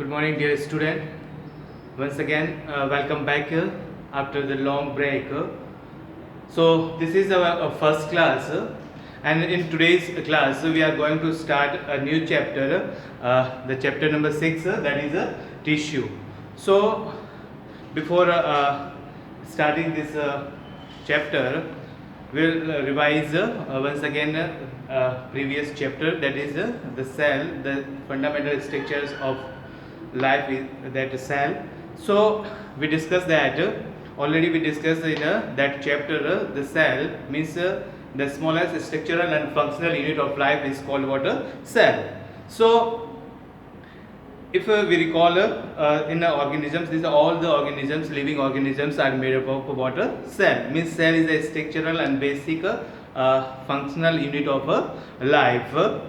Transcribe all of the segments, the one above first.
Good morning, dear student. Once again, welcome back after the long break. So this is our first class, and in today's class we are going to start a new chapter, the chapter number 6, that is tissue. So before starting this chapter, we'll revise once again previous chapter, that is the cell, the fundamental structures of life is that cell. So we discussed that already. We discussed in that chapter the cell means the smallest structural and functional unit of life is called what, cell. So if we recall in the organisms, these are all the organisms, living organisms are made up of water. Cell means cell is a structural and basic functional unit of life.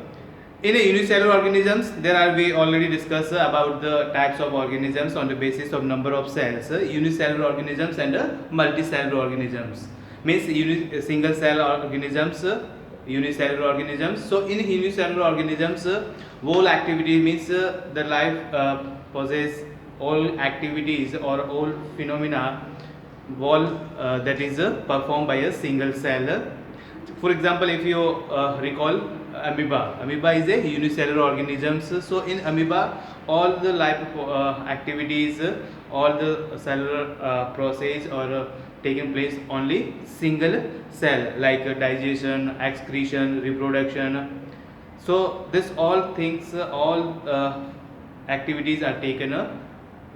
In a unicellular organisms, there are, we already discussed about the types of organisms on the basis of number of cells. Unicellular organisms and multicellular organisms means single cell organisms, unicellular organisms. So in unicellular organisms, whole activity means the life possess all activities or all phenomena all that is performed by a single cell. For example, if you recall amoeba is a unicellular organism. So in amoeba, all the life activities, all the cellular process are taking place only single cell, like digestion, excretion, reproduction. So this all things, all activities are taken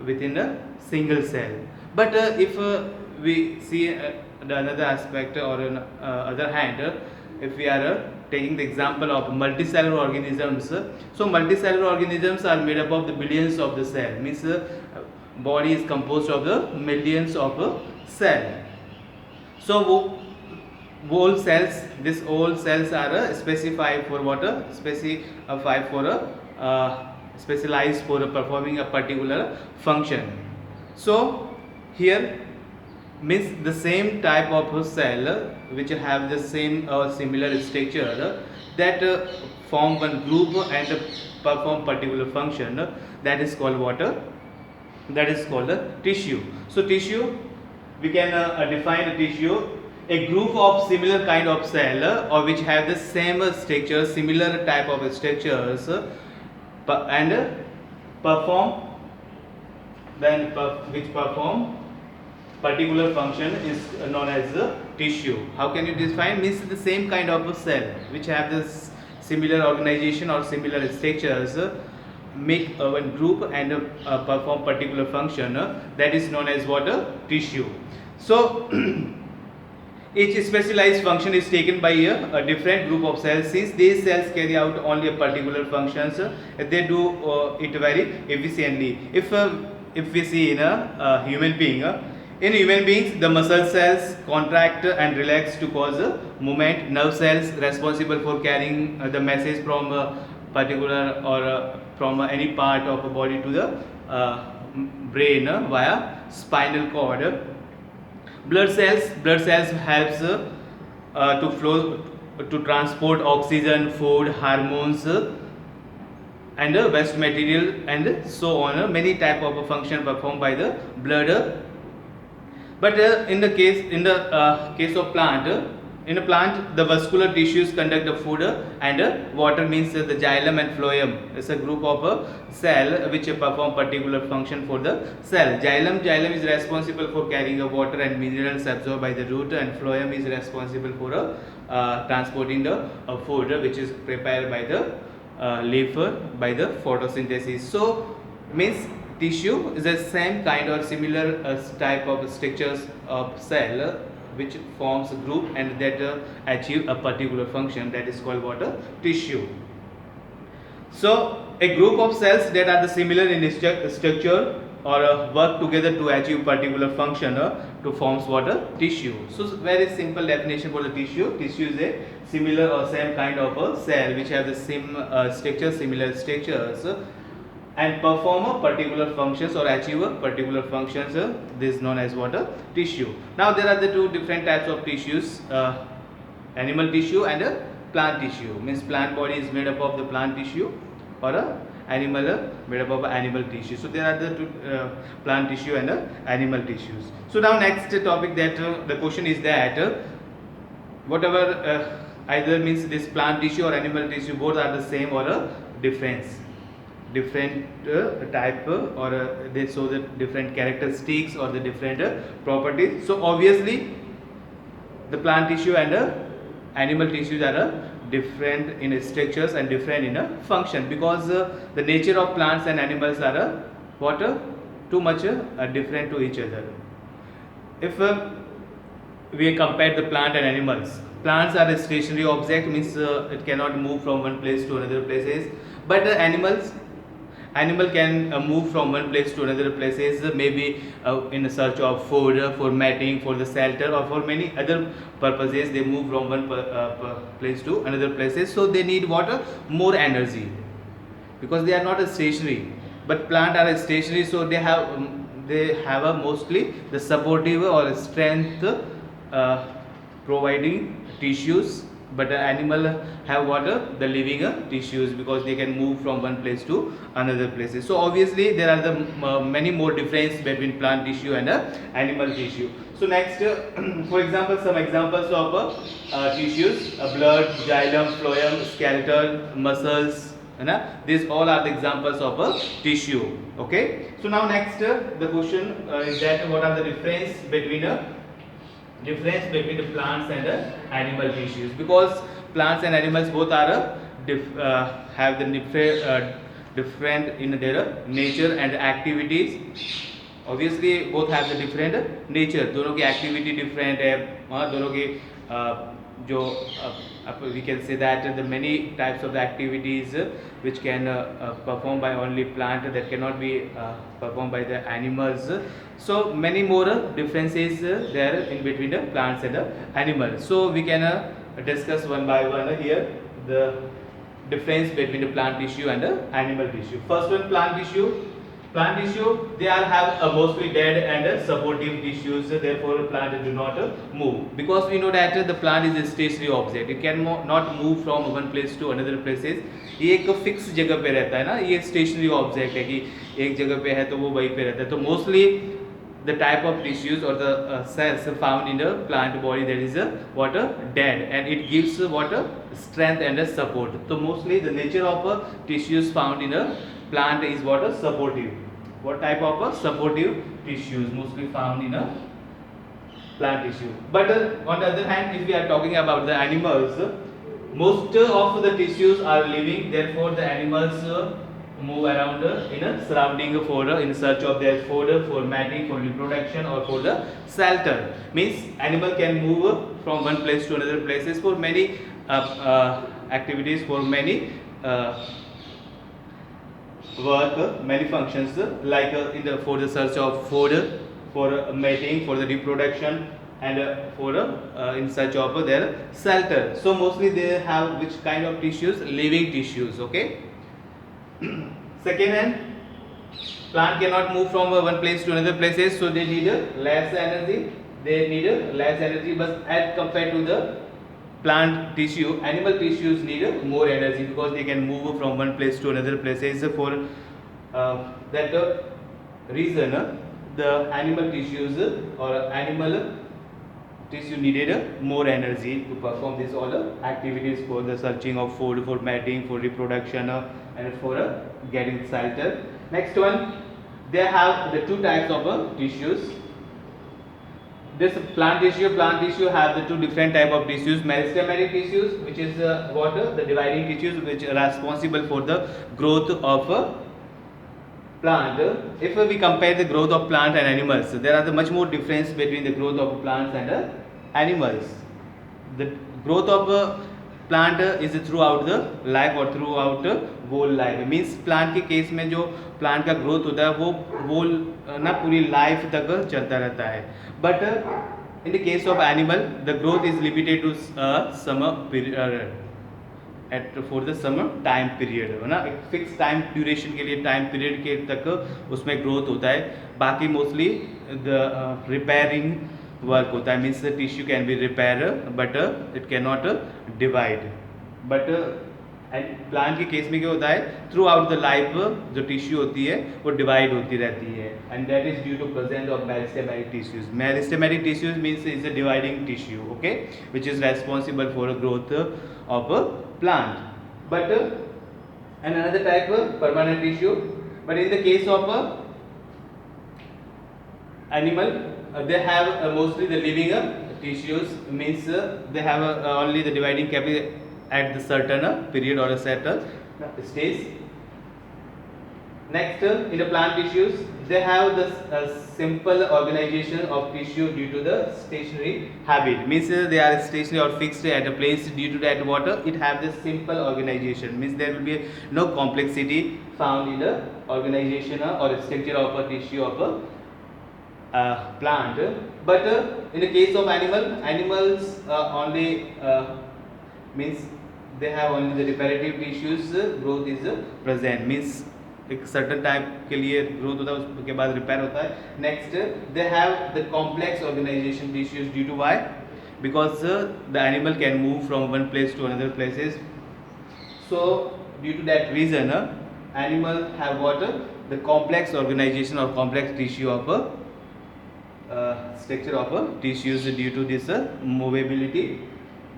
within a single cell. But if we see the another aspect, or on other hand, if we are taking the example of multicellular organisms, so multicellular organisms are made up of the billions of the cell, means body is composed of the millions of cell. So all cells, these all cells are specified for what, specified for specialized for performing a particular function. So here means the same type of cell which have the same similar structure that form one group and perform particular function, that is called water, that is called tissue. So tissue, we can define a tissue, a group of similar kind of cell or which have the same structure, similar type of structures, and perform which perform particular function is known as tissue. How can you define? Means the same kind of a cell which have this similar organization or similar structures make one group and perform particular function, that is known as what, tissue. So each specialized function is taken by a different group of cells. Since these cells carry out only a particular functions, they do it very efficiently. If we see in a human being, in human beings, the muscle cells contract and relax to cause movement. Nerve cells responsible for carrying the message from a particular or from any part of a body to the brain via spinal cord. Blood cells helps to flow, to transport oxygen, food, hormones, and waste material, and so on. Many type of a function performed by the blood. But in the case of plant, in a plant, the vascular tissues conduct the food and water, means the xylem and phloem is a group of cell which perform particular function for the cell. Xylem is responsible for carrying the water and minerals absorbed by the root, and phloem is responsible for transporting the food which is prepared by the leaf by the photosynthesis. So means tissue is the same kind or similar type of structures of cell which forms a group and that achieve a particular function, that is called water, tissue. So a group of cells that are the similar in structure or work together to achieve particular function to forms water, tissue. So very simple definition for the tissue. Tissue is a similar or same kind of a cell which have the same structure, similar structures, and perform a particular functions or achieve a particular functions. This is known as what, tissue. Now there are the two different types of tissues, animal tissue and plant tissue. Means plant body is made up of the plant tissue, or animal made up of animal tissue. So there are the two, plant tissue and animal tissues. So now next topic that the question is that whatever either means this plant tissue or animal tissue both are the same or a different type or they show the different characteristics or the different properties. So obviously the plant tissue and animal tissues are different in structures and different in function, because the nature of plants and animals are what too much different to each other. If we compare the plant and animals, plants are a stationary object, means it cannot move from one place to another places, but animal can move from one place to another places, maybe in search of food, for mating, for the shelter, or for many other purposes. They move from one place to another places, so they need water more energy, because they are not a stationary, but plant are a stationary, so they have a mostly the supportive or strength providing tissues, but animal have what the living tissues, because they can move from one place to another places. So obviously there are the many more difference between plant tissue and animal tissue. So next for example, some examples of tissues: blood, xylem, phloem, skeletal, muscles, these all are the examples of a tissue. Okay, so now next the question is that what are the difference between the plants and animal tissues, because plants and animals both are have the different in their nature and activities. Obviously both have the different nature, दोनों की activity different है, दोनों की जो we can say that the many types of the activities which can performed by only plant, that cannot be performed by the animals. So many more differences there in between the plants and the animals. So we can discuss one by one here the difference between the plant tissue and the animal tissue. First one, plant tissue. Plant tissue, they are have mostly dead and supportive tissues, therefore plant do not move, because we know that the plant is a stationary object, it can not move from one place to another places. ये एक fix जगह पे रहता है ना, ये stationery object है कि एक जगह पे है तो वो वहीं पे रहता है. तो mostly the type of tissues or the cells found in the plant body, that is what dead, and it gives what strength and support. So mostly the nature of tissues found in a plant is what supportive. What type of supportive tissues mostly found in a plant tissue. But on the other hand, if we are talking about the animals, most of the tissues are living, therefore the animals move around in a surrounding for in search of their food, for mating, for reproduction, or for the shelter. Means animal can move from one place to another places for many activities, for many work, many functions, like for the search of food, for mating, for the reproduction, and for in search of their shelter. So mostly they have which kind of tissues? Living tissues. Okay. Second hand, plant cannot move from one place to another places, so they need less energy. But as compared to the plant tissue, animal tissues need more energy, because they can move from one place to another places. For that reason, the animal tissues or animal tissue needed more energy to perform these all activities, for the searching of food, for mating, for reproduction, and for getting shelter. Next one, they have the two types of tissues. This plant tissue have the two different type of tissues: meristematic tissues, which is the dividing tissues which are responsible for the growth of plant. If we compare the growth of plant and animals, there are much more difference between the growth of plants and animals. The growth of plant is throughout the life or throughout the whole life. Means plant के case में जो plant का growth होता है वो ना पूरी life तक चलता रहता है. But in the case of animal, the growth is limited to summer period. For the summer time period है ना, एक फिक्स टाइम ड्यूरेशन के लिए टाइम पीरियड के तक उसमें ग्रोथ होता है. बाकी मोस्टली द रिपेयरिंग वर्क होता है. Means tissue can be repair but it can not divide. But and plant के केस में क्या होता है, थ्रू आउट द लाइफ जो टिश्यू होती है वो डिवाइड होती रहती है, and that is due to presence of meristematic tissues. Meristematic tissues means is a dividing tissue, okay, which is responsible for growth of a plant. But and another type permanent tissue. But in the case of animal, they have mostly the living tissues, means they have only the dividing capacity at the certain period or a certain stage. Next, in the plant tissues, they have the simple organization of tissue due to the stationary habit. Means they are stationary or fixed at a place due to that water. It have the simple organization. Means there will be no complexity found in the organization or structure of a tissue of a plant. But in the case of animals only means they have only the reparative tissues. Growth is present. Means एक certain type के लिए growth होता है, उसके बाद repair होता है. Next, they have the complex organization tissues due to why, because the animal can move from one place to another places. So due to that reason animal have what, the complex organization और complex tissue of structure of tissues due to this movability.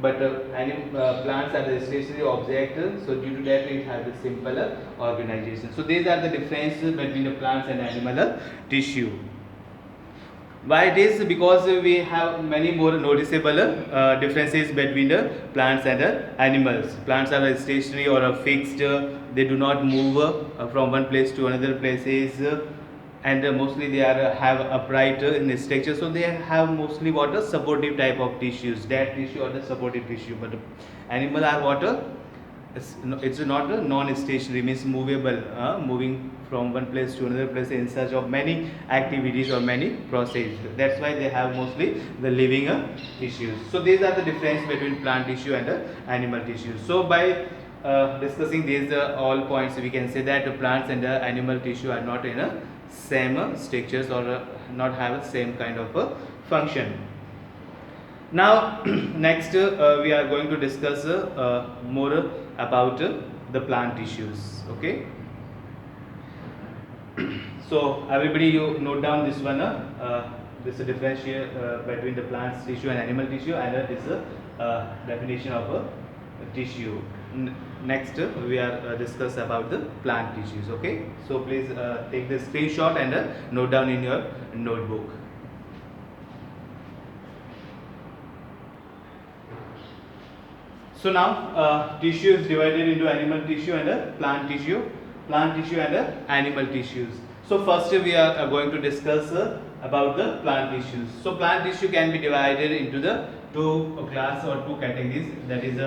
But plants are the stationary object, so due to that it has a simple organization. So these are the difference between the plants and animal tissue. Why it is? Because we have many more noticeable differences between the plants and the animals. Plants are stationary or fixed, they do not move from one place to another places, and mostly they are have upright in structure, so they have mostly what a supportive type of tissues, that tissue or the supportive tissue. But animal are what it's not a non-stationary, means movable, moving from one place to another place in search of many activities or many processes. That's why they have mostly the living tissues. So these are the difference between plant tissue and animal tissue. So by discussing these all points, we can say that plants and animal tissue are not in a same structures or not have a same kind of a function. Now next we are going to discuss more about the plant tissues, okay. So everybody, you note down this one, this differentiate between the plant tissue and animal tissue, and this definition of tissue. Next we are discuss about the plant tissues, okay. So please take the screenshot and note down in your notebook. So now tissue is divided into animal tissue and plant tissue and animal tissues. So first we are going to discuss about the plant tissues. So plant tissue can be divided into the two class or two categories, that is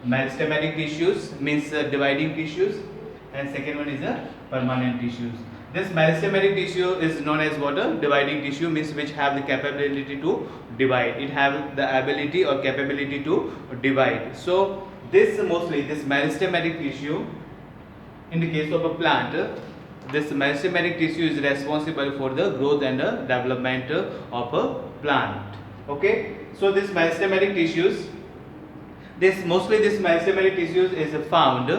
meristematic tissues, means dividing tissues, and second one is permanent tissues. This meristematic tissue is known as what, a dividing tissue, means which have the capability to divide. It have the ability or capability to divide. So this mostly this meristematic tissue, in the case of a plant, this meristematic tissue is responsible for the growth and development of a plant, okay. So this meristematic tissues, this meristematic tissues is found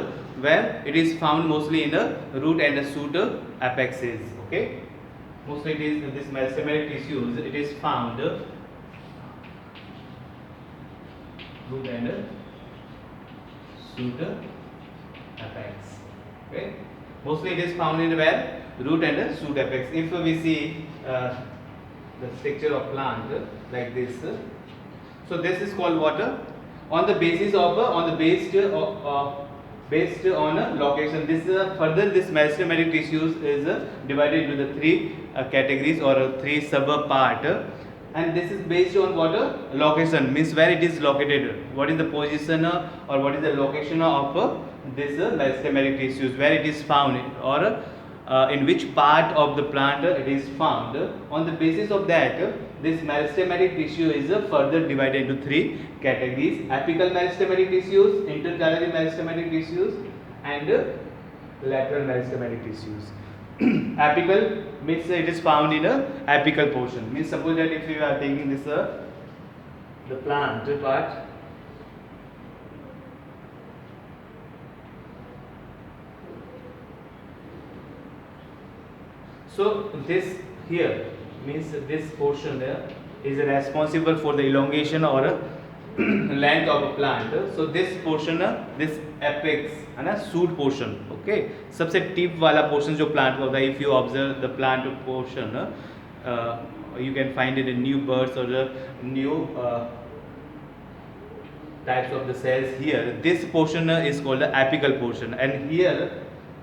where it is found mostly in the root and the shoot apexes, okay. Mostly it is this meristematic tissues, it is found root and shoot apex, okay. Mostly it is found in where, root and shoot apex. If we see the structure of plant like this, so this is called what, on the basis of based on a location. This further this meristematic tissues is divided into the three categories or three sub part, and this is based on what, location, means where it is located, what is the position or what is the location of this meristematic tissues, where it is found, or in which part of the plant it is found. On the basis of that, this meristematic tissue is further divided into three categories: apical meristematic tissues, intercalary meristematic tissues, and lateral meristematic tissues. Apical means it is found in a apical portion, means suppose that if you are taking this the plant part, So this here means this portion there is responsible for the elongation or length of a plant. So this portion, this apex है ना, shoot portion, okay, सबसे tip वाला portion जो plant का होता है, if you observe the plant portion, you can find it in new birds or the new types of the cells here. This portion is called the apical portion, and here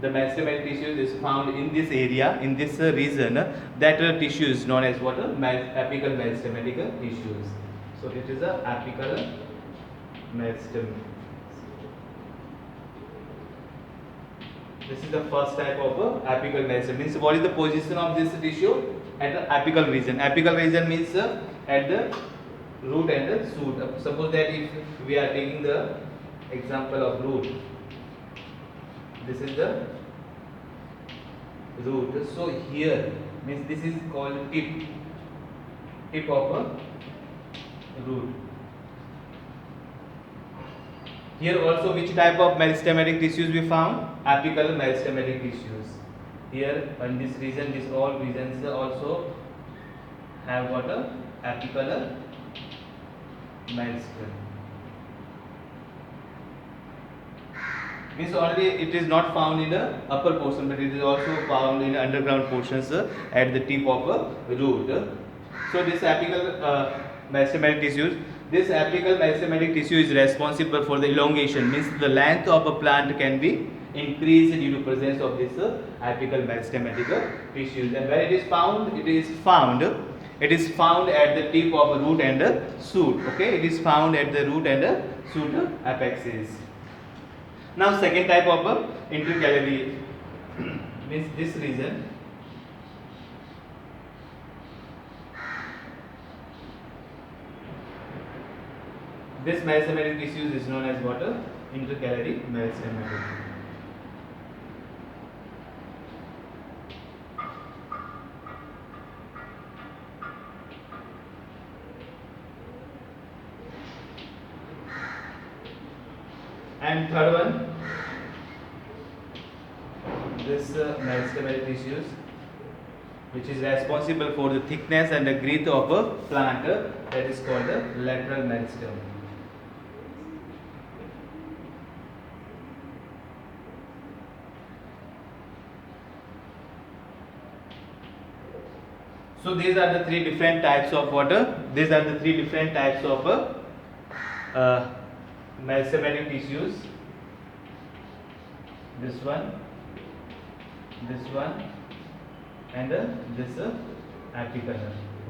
the meristematic tissue is found in this area, in this region. That tissue is known as what? Apical meristematic tissues. So it is a apical meristem. This is the first type of apical meristem. Means what is the position of this tissue at the apical region? Apical region means at the root and the shoot. Suppose that if we are taking the example of root, this is the root. So here means this is called tip of a root. Here also which type of meristematic tissues we found? Apical meristematic tissues. Here in this region, this all regions also have what? Apical meristem. Means only it is not found in the upper portion, but it is also found in underground portions at the tip of a root. So this apical meristematic tissues, this apical meristematic tissue is responsible for the elongation. Means the length of a plant can be increased due to presence of this apical meristematic tissues. And where it is found? It is found at the tip of a root and a shoot. Okay, it is found at the root and a shoot apexes. Now second type of intercalary means this region. This meristematic tissues is known as what? Intercalary meristematic. And third one, this meristematic tissues, which is responsible for the thickness and the girth of a plant, that is called the lateral meristem. So these are the three different types of water. These are the three different types of meristematic tissues. This one, and this apical.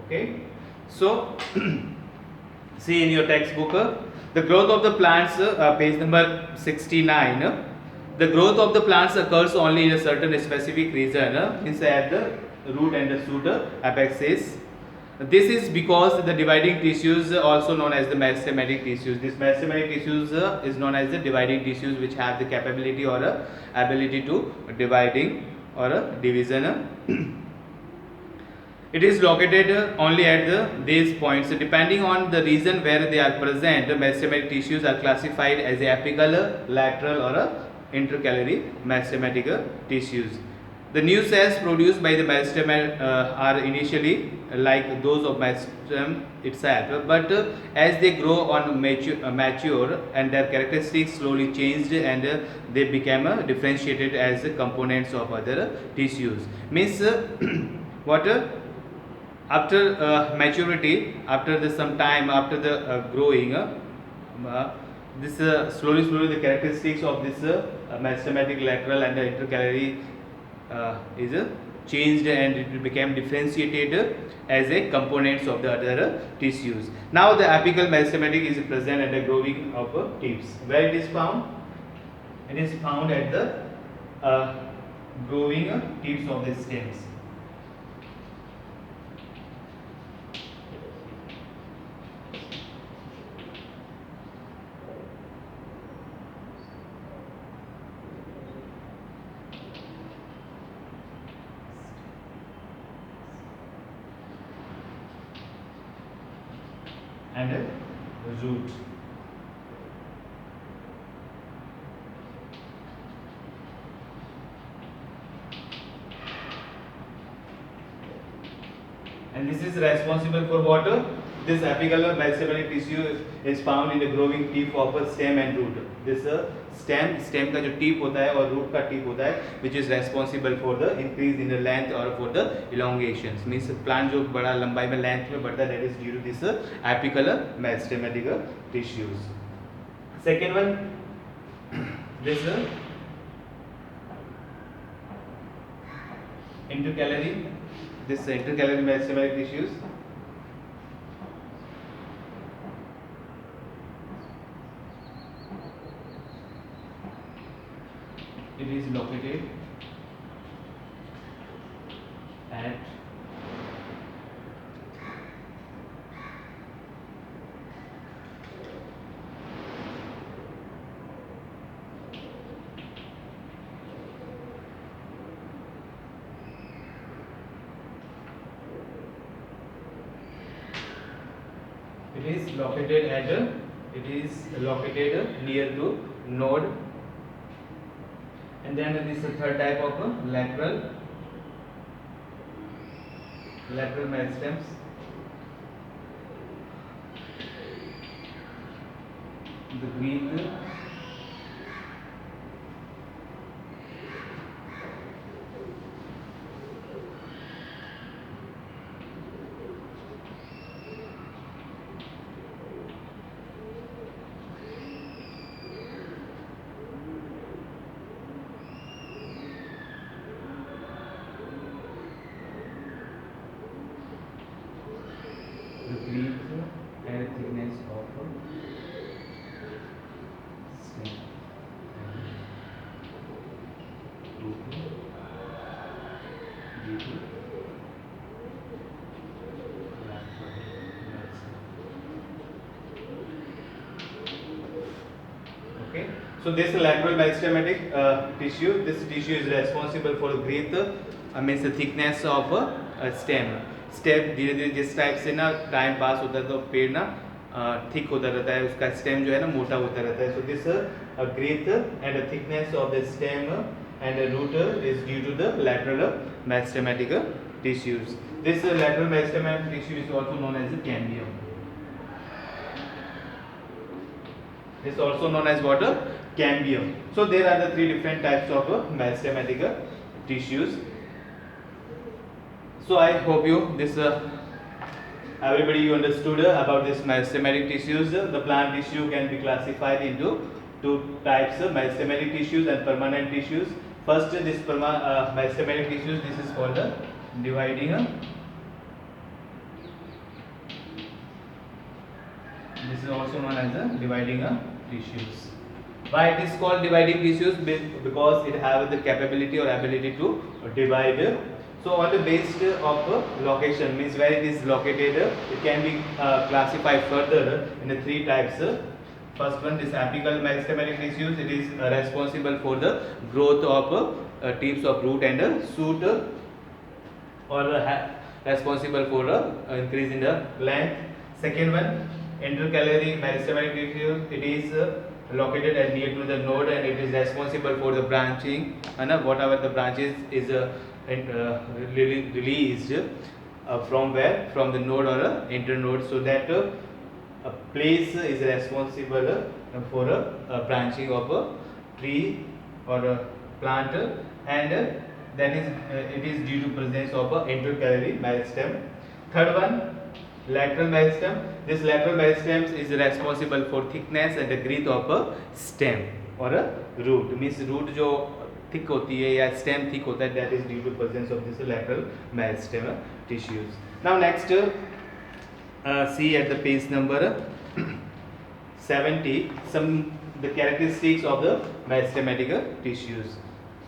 Okay. So see in your textbook, the growth of the plants, page number 69. The growth of the plants occurs only in a certain specific region, inside the root and the shoot apexes. This is because the dividing tissues, also known as the meristematic tissues, this meristematic tissues is known as the dividing tissues, which have the capability or ability to dividing or division. It is located only at these points. Depending on the region where they are present, meristematic tissues are classified as apical, lateral or intercalary meristematic tissues. The new cells produced by the meristem are initially like those of meristem itself, but as they grow on mature and their characteristics slowly changed, and they became differentiated as components of other tissues. Means what? After maturity, after some time, after the growing, this slowly the characteristics of this meristematic, lateral and intercalary is changed, and it became differentiated as a components of the other tissues. Now the apical meristematic is present at the growing of tips. Where it is found? It is found at the growing tips of the stems. And a root. and this is responsible for what? This apical meristematic tissue is found in the growing tip of a stem and root. This stem का जो tip होता है और root का tip होता है, which is responsible for the increase in the length or for the elongations. Means plant जो बड़ा लंबाई में length में बढ़ता है, that is due to this apical meristematic tissues. Second one, this intercalary. This intercalary meristematic tissues. It is located at it is located near to node. And then this is the third type of lateral meristems. The Greek and thickness of stem Okay, so this lateral meristematic tissue, this tissue is responsible for growth, means the thickness of stem. Stem धीरे धीरे जिस type से ना time pass होता है तो पेड़ ना थिक होता रहता है, उसका स्टेम जो है ना मोटा होता रहता है. So this growth and thickness of the stem and root is due to the lateral meristematic tissues. This lateral meristematic tissue is also known as the cambium. This is also known as what? Cambium. So there are the three different types of meristematic tissues. So I hope you everybody you understood about this meristematic tissues. The plant tissue can be classified into two types of meristematic tissues and permanent tissues. First, this meristematic tissues, this is called the dividing. This is also known as the dividing tissues. Why it is called dividing tissues? Because it has the capability or ability to divide. So on the basis of location, means where it is located, it can be classified further in the three types. First one, this apical meristematic tissues. It is responsible for the growth of tips of root and shoot, or responsible for increase in the length. Second one, intercalary meristematic tissues. It is located at near to the node and it is responsible for the branching, and whatever the branches is released from where? From the node or internode, so that a place is responsible for a branching of a tree or a plant, and that is it is due to presence of a intercalary meristem. Third one, lateral meristem. This lateral meristem is responsible for thickness and the growth of a stem or a root. Means root जो thick होती है या stem thick होता है, that is due to presence of this lateral meristem tissues. Now next, see at the page number 70 some the characteristics of the meristematic tissues.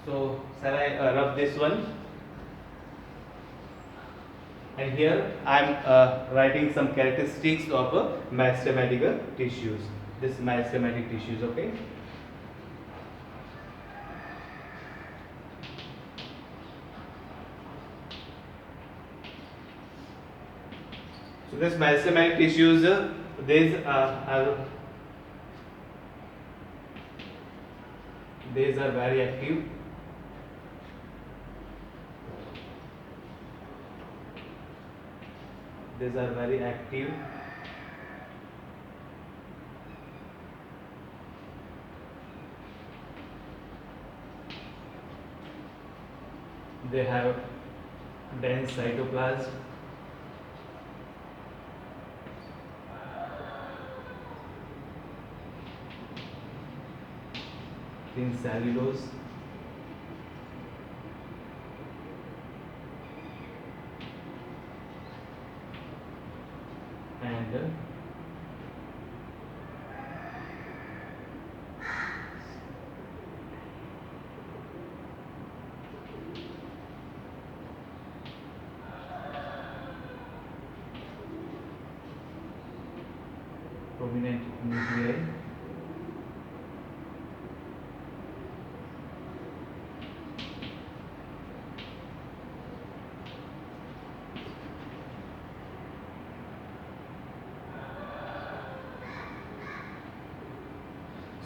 So shall I rub this one? And here I am writing some characteristics of meristematic tissues. This meristematic tissues, okay. So this meristematic tissues, these are very active. these are very active. They have dense cytoplasm. Thin cellulose. And prominent nuclei.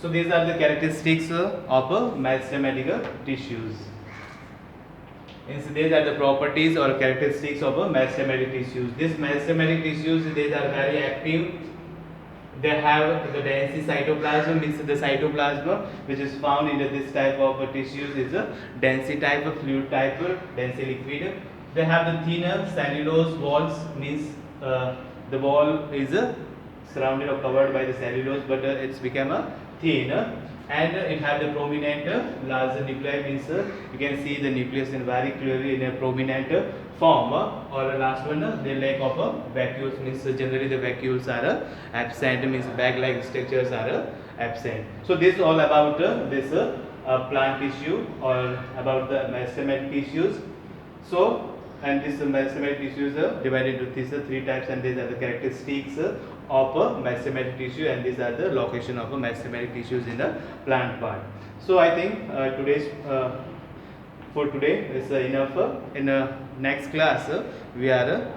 So these are the characteristics of meristematic tissues. Means these are the properties or characteristics of meristematic tissues. These meristematic tissues, these are very active. They have the dense cytoplasm, means the cytoplasm which is found in this type of tissues is a dense type of fluid type, dense liquid. They have the thinner cellulose walls, means the wall is surrounded or covered by the cellulose, but it's become a thin, and it have the prominent large nuclei, means you can see the nucleus in very clearly in a prominent form, or last one the lack of vacuoles, means generally the vacuoles are absent, means bag-like structures are absent. So this is all about this plant tissue or about the meristematic tissues. So, and this meristematic tissues are divided into these three types, and these are the characteristics of meristematic tissue, and these are the location of meristematic tissues in the plant part. So I think for today is enough. In next class we are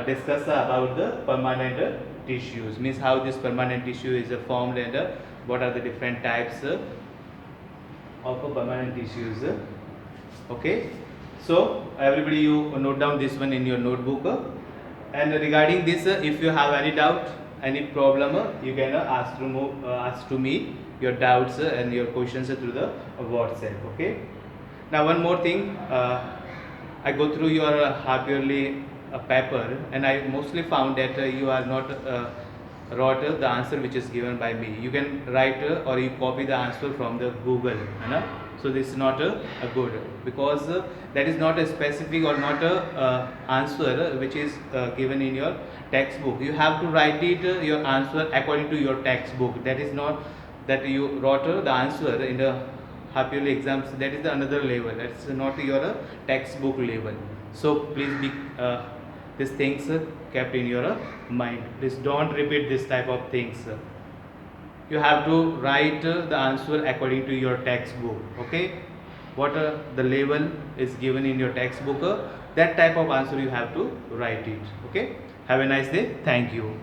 discuss about the permanent tissues, means how this permanent tissue is formed, and what are the different types of permanent tissues. Okay, so everybody you note down this one in your notebook, and regarding this if you have any doubt, any problem, you can ask to me your doubts and your questions through the WhatsApp. Okay, now one more thing, I go through your half yearly paper, and I mostly found that you are not wrote the answer which is given by me. You can write or you copy the answer from the Google, so this is not a good, because that is not a specific or not a answer which is given in your textbook. You have to write it your answer according to your textbook. That is not that you wrote the answer in the half yearly exams. That is the another level. That's not your textbook level. So please be these things kept in your mind. Please don't repeat this type of things. You have to write the answer according to your textbook. Okay, what the level is given in your textbook, that type of answer you have to write it. Okay, have a nice day. Thank you.